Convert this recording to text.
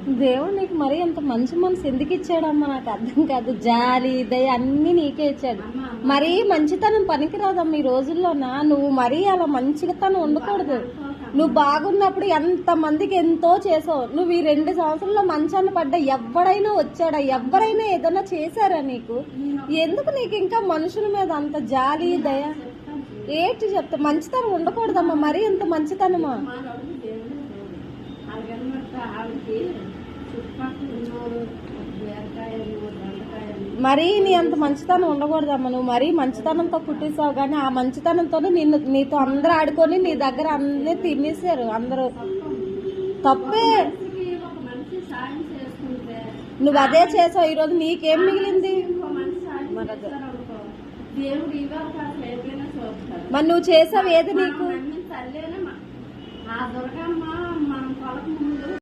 దేవుడు నీకు మరి అంత మంచి మనసు ఎందుకు ఇచ్చాడమ్మా? నాకు అర్థం కాదు. జాలి, దయ అన్నీ నీకే ఇచ్చాడు. మరీ మంచితనం పనికిరాదమ్మా ఈ రోజుల్లోనా. నువ్వు మరీ అలా మంచితనం ఉండకూడదు. నువ్వు బాగున్నప్పుడు ఎంతమందికి ఎంతో చేసావు. నువ్వు ఈ 2 సంవత్సరాల్లో మంచాన్ని పడ్డా ఎవడైనా వచ్చాడా? ఎవరైనా ఏదైనా చేశారా నీకు? ఎందుకు నీకు ఇంకా మనుషుల మీద అంత జాలి, దయ? ఏంటి చెప్తా? మంచితనం ఉండకూడదమ్మా, మరీ అంత మంచితనమా? మరీ నీ అంత మంచితనం ఉండకూడదమ్మా. నువ్వు మరీ మంచితనంతో పుట్టిస్తావు, కానీ ఆ మంచితనంతోనే నీతో అందరూ ఆడుకొని నీ దగ్గర అన్నీ తినేసారు అందరూ. తప్పే. నువ్వు అదే చేసావు. ఈరోజు నీకేం మిగిలింది? మరి నువ్వు చేసావు ఏది నీకు?